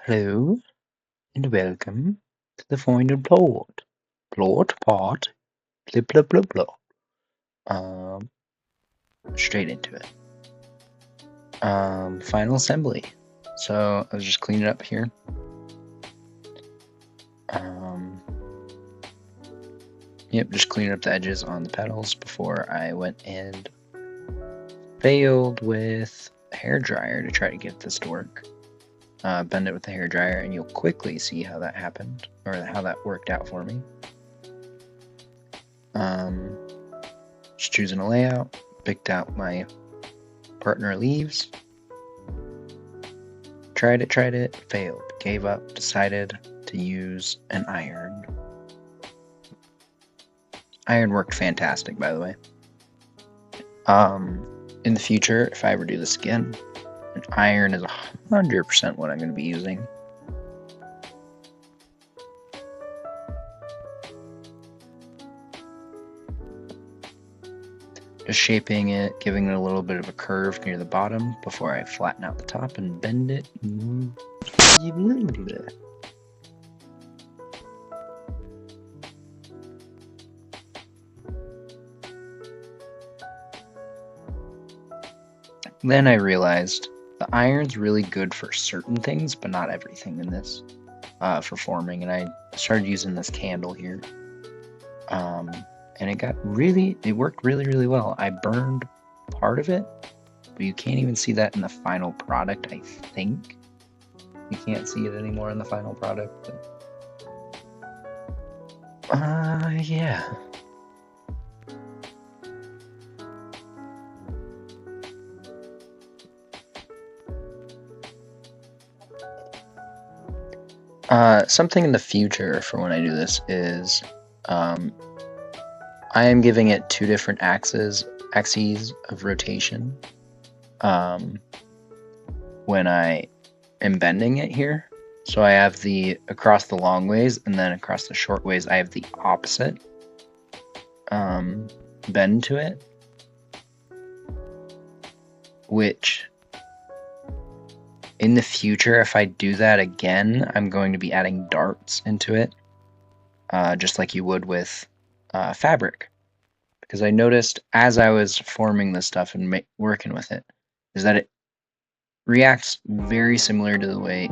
Hello and welcome to the final plot. Plot part. Blah blah blah blah. Um, Straight into it. Final assembly. So I was just cleaning up here. Yep, just cleaning up the edges on the pedals before I went and failed with a hairdryer to try to get this to work. Bend it with the hairdryer, and you'll quickly see how that happened, or how that worked out for me. Just choosing a layout, picked out my partner leaves, tried it, failed, gave up, decided to use an iron. Iron worked fantastic, by the way. In the future, if I ever do this again, an iron is 100% what I'm going to be using. Just shaping it, giving it a little bit of a curve near the bottom before I flatten out the top and bend it. Then I realized the iron's really good for certain things, but not everything in this for forming, and I started using this candle here. And it worked really, really well. I burned part of it, but you can't even see that in the final product, I think. You can't see it anymore in the final product, but yeah. Something in the future for when I do this is, I am giving it two different axes of rotation when I am bending it here. So I have the across the long ways, and then across the short ways I have the opposite bend to it, which in the future, if I do that again, I'm going to be adding darts into it, just like you would with fabric. Because I noticed as I was forming this stuff and working with it, is that it reacts very similarly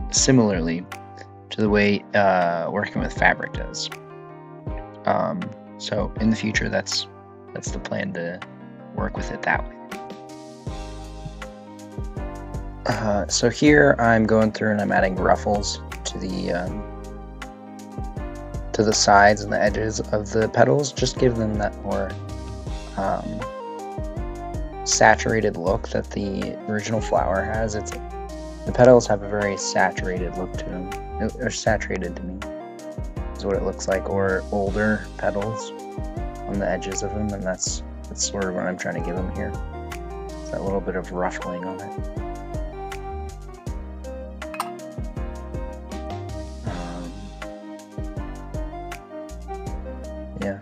to the way working with fabric does. So in the future, that's the plan, to work with it that way. So here I'm going through and I'm adding ruffles to the sides and the edges of the petals, just give them that more saturated look that the original flower has. The petals have a very saturated look to them, or saturated to me is what it looks like, or older petals on the edges of them, and that's sort of what I'm trying to give them here. It's that little bit of ruffling on it. Yeah.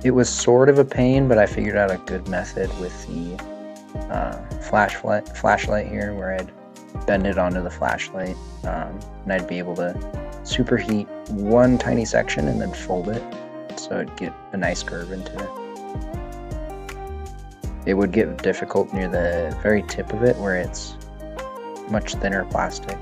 It was sort of a pain, but I figured out a good method with the flashlight here, where I'd bend it onto the flashlight, and I'd be able to superheat one tiny section and then fold it, so it'd get a nice curve into it. It would get difficult near the very tip of it, where it's much thinner plastic.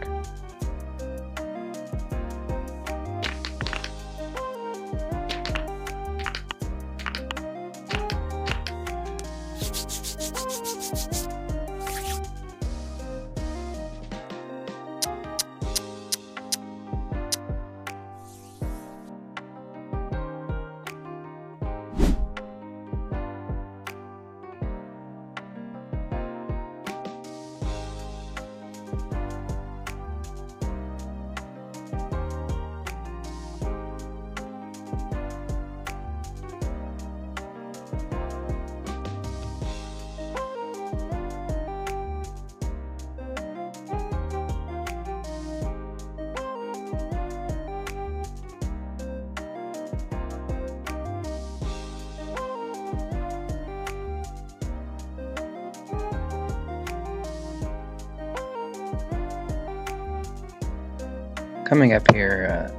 coming up here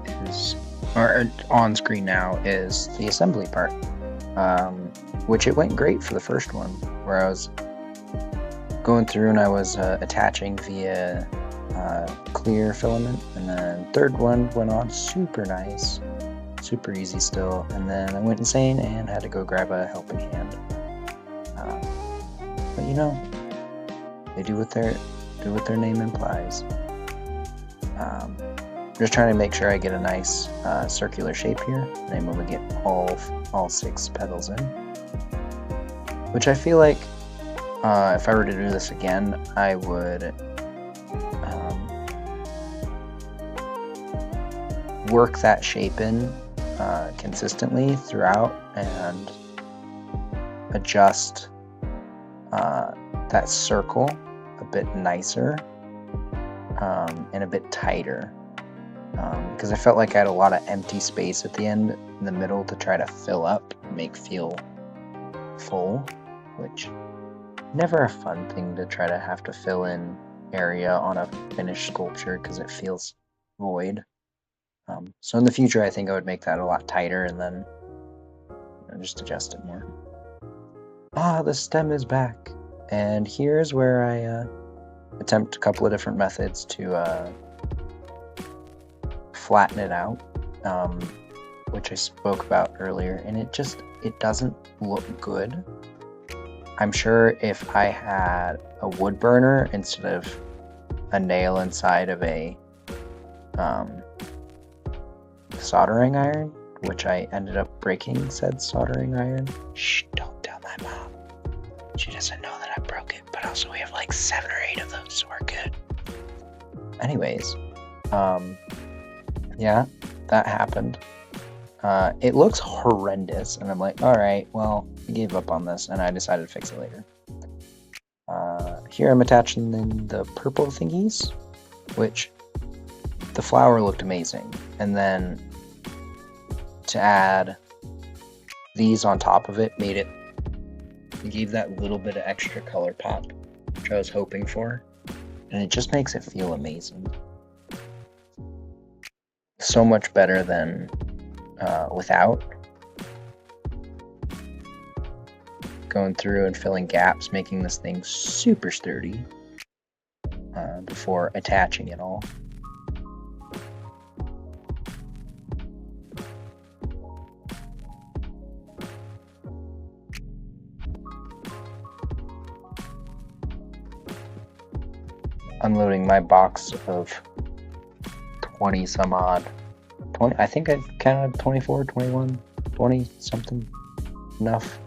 or on screen now, is the assembly part, which it went great for the first one, where I was going through and I was attaching via clear filament, and then third one went on super nice, super easy still, and then I went insane and had to go grab a helping hand. But you know, they do what their name implies. Just trying to make sure I get a nice circular shape here, and I'm able to get all 6 petals in. Which I feel like if I were to do this again, I would work that shape in consistently throughout and adjust that circle a bit nicer and a bit tighter, because I felt like I had a lot of empty space at the end in the middle to try to fill up and make feel full, which never a fun thing to try to have to fill in area on a finished sculpture because it feels void. So in the future, I think I would make that a lot tighter and then just adjust it more. The stem is back. And here's where I attempt a couple of different methods to flatten it out, which I spoke about earlier, and it doesn't look good. I'm sure if I had a wood burner instead of a nail inside of a soldering iron, which I ended up breaking said soldering iron. Shh, don't tell my mom. She doesn't know that I broke it, but also we have like 7 or 8 of those, so we're good. Anyways, yeah, that happened. It looks horrendous, and I'm like, alright, well, I gave up on this, and I decided to fix it later. Here I'm attaching in the purple thingies, which the flower looked amazing, and then to add these on top of it gave that little bit of extra color pop, which I was hoping for, and it just makes it feel amazing. So much better than without. Going through and filling gaps, making this thing super sturdy before attaching it all. Unloading my box of 20 some odd. I think I counted 24, 21, 20 something. Enough.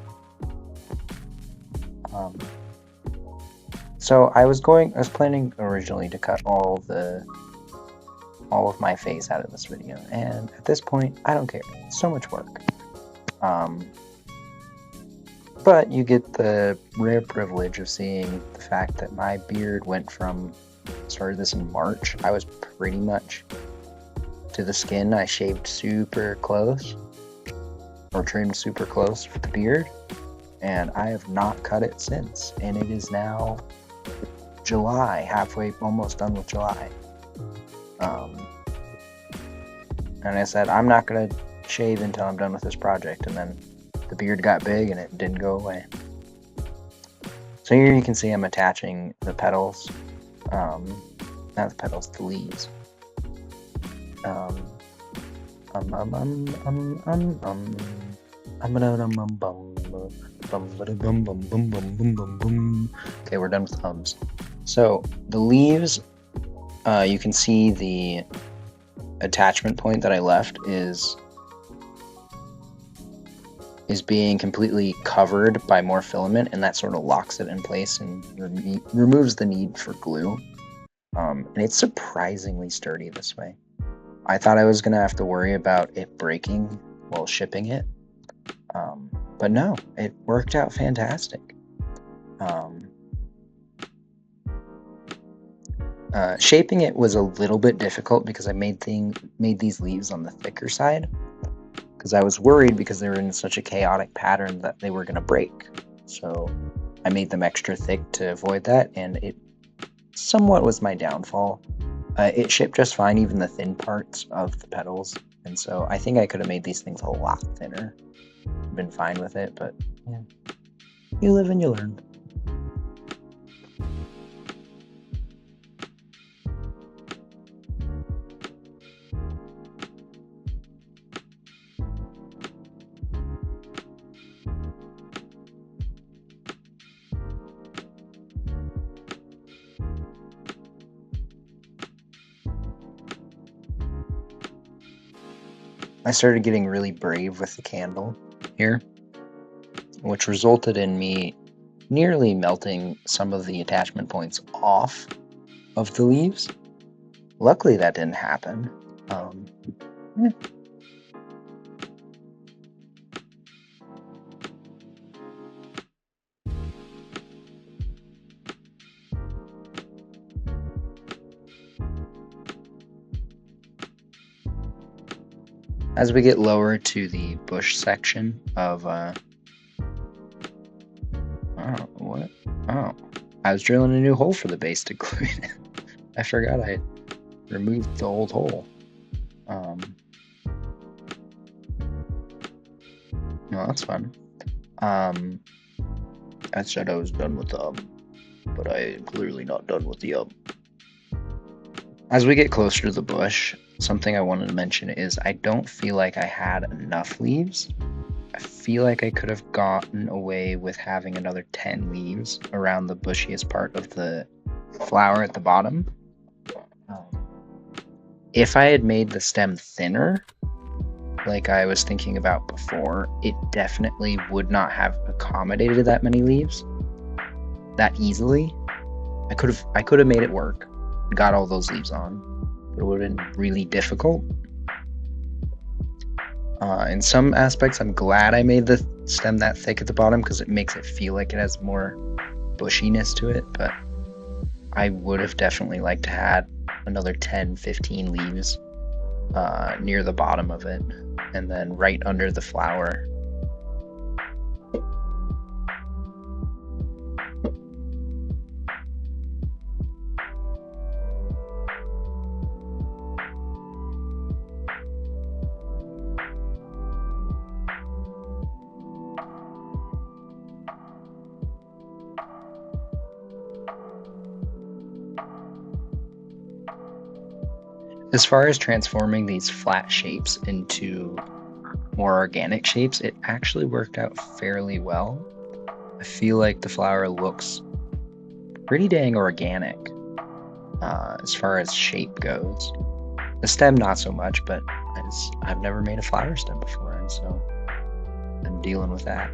So I was planning originally to cut all of my face out of this video, and at this point I don't care. It's so much work. But you get the rare privilege of seeing the fact that my beard went from, started this in March, I was pretty much to the skin. I shaved super close, or trimmed super close with the beard, and I have not cut it since, and it is now July, halfway, almost done with July. And I said, I'm not going to shave until I'm done with this project, and then the beard got big and it didn't go away. So here you can see I'm attaching the petals, not the petals, the leaves. Okay, we're done with hums. So the leaves, you can see the attachment point that I left is being completely covered by more filament, and that sort of locks it in place and removes the need for glue. And it's surprisingly sturdy this way. I thought I was going to have to worry about it breaking while shipping it, but no, it worked out fantastic. Shaping it was a little bit difficult because I made these leaves on the thicker side, because I was worried because they were in such a chaotic pattern that they were going to break. So I made them extra thick to avoid that, and it somewhat was my downfall. It shipped just fine, even the thin parts of the petals, and so I think I could have made these things a lot thinner. Been fine with it, but yeah, you live and you learn. I started getting really brave with the candle here, which resulted in me nearly melting some of the attachment points off of the leaves. Luckily, that didn't happen. Yeah. As we get lower to the bush section of, oh, what? Oh, I was drilling a new hole for the base to glue it in. I forgot I removed the old hole. No, that's fun. I said I was done with the but I am clearly not done with the As we get closer to the bush, something I wanted to mention is I don't feel like I had enough leaves. I feel like I could have gotten away with having another 10 leaves around the bushiest part of the flower at the bottom. If I had made the stem thinner, like I was thinking about before, it definitely would not have accommodated that many leaves that easily. I could have made it work, got all those leaves on, but it would have been really difficult. In some aspects, I'm glad I made the stem that thick at the bottom because it makes it feel like it has more bushiness to it, but I would have definitely liked to have another 10, 15 leaves near the bottom of it, and then right under the flower. As far as transforming these flat shapes into more organic shapes, it actually worked out fairly well. I feel like the flower looks pretty dang organic as far as shape goes. The stem, not so much, but I've never made a flower stem before, and so I'm dealing with that.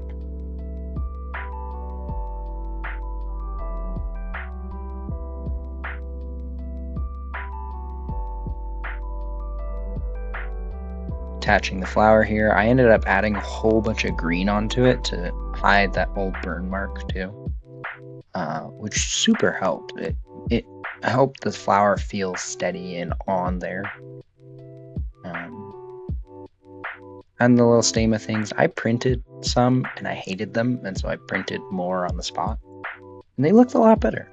Attaching the flower here, I ended up adding a whole bunch of green onto it to hide that old burn mark too, which super helped. It helped the flower feel steady and on there. And the little stamina things, I printed some and I hated them, and so I printed more on the spot, and they looked a lot better.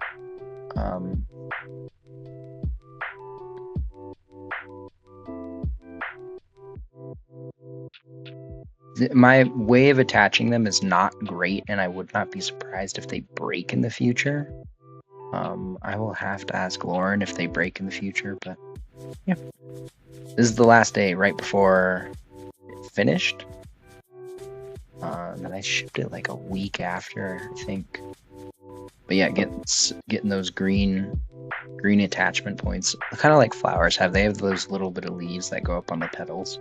My way of attaching them is not great, and I would not be surprised if they break in the future. I will have to ask Lauren if they break in the future, but yeah. This is the last day right before it finished. And I shipped it like a week after, I think. But yeah, getting those green attachment points, kind of like flowers have. They have those little bit of leaves that go up on the petals.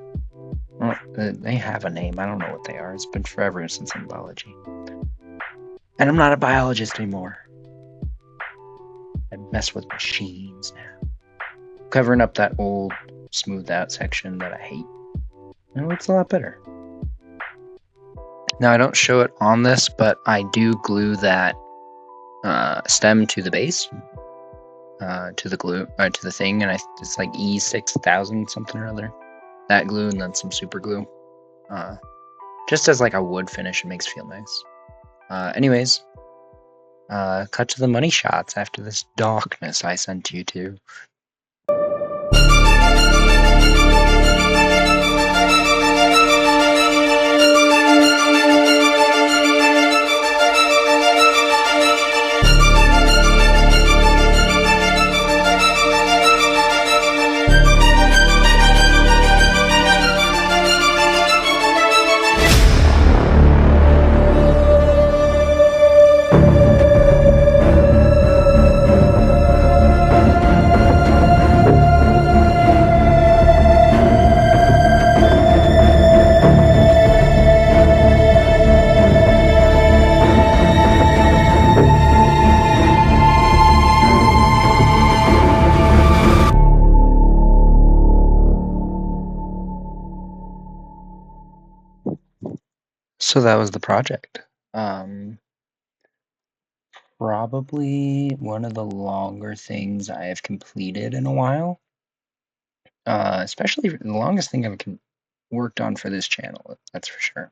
Well, they have a name. I don't know what they are. It's been forever since I'm in biology. And I'm not a biologist anymore. I mess with machines now. Covering up that old smoothed out section that I hate. And it looks a lot better. Now I don't show it on this, but I do glue that stem to the base, to the glue, to the thing, and it's like E6000 something or other. That glue and then some super glue, just as like a wood finish. It makes it feel nice. Anyways, cut to the money shots after this darkness I sent you to. So that was the project. Um, Probably one of the longer things I have completed in a while. Especially the longest thing worked on for this channel, that's for sure.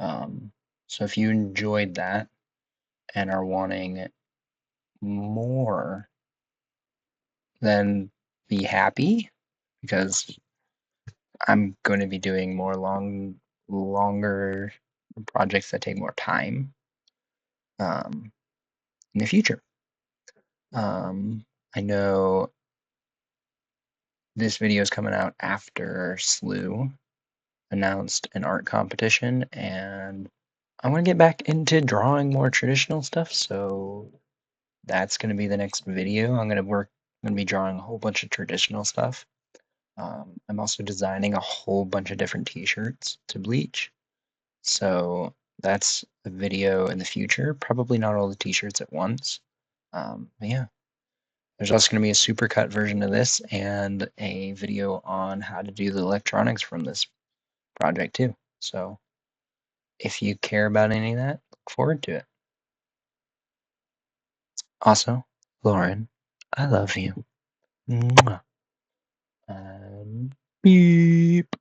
Um, so if you enjoyed that and are wanting more, then be happy because I'm going to be doing more longer projects that take more time um, in the future. I know this video is coming out after Slew announced an art competition, and I want to get back into drawing more traditional stuff, so that's going to be the next video. I'm going to be drawing a whole bunch of traditional stuff. I'm also designing a whole bunch of different t-shirts to bleach. So that's a video in the future. Probably not all the t-shirts at once. But yeah, there's also going to be a supercut version of this and a video on how to do the electronics from this project too. So if you care about any of that, look forward to it. Also, Lauren, I love you. Mwah. And beep.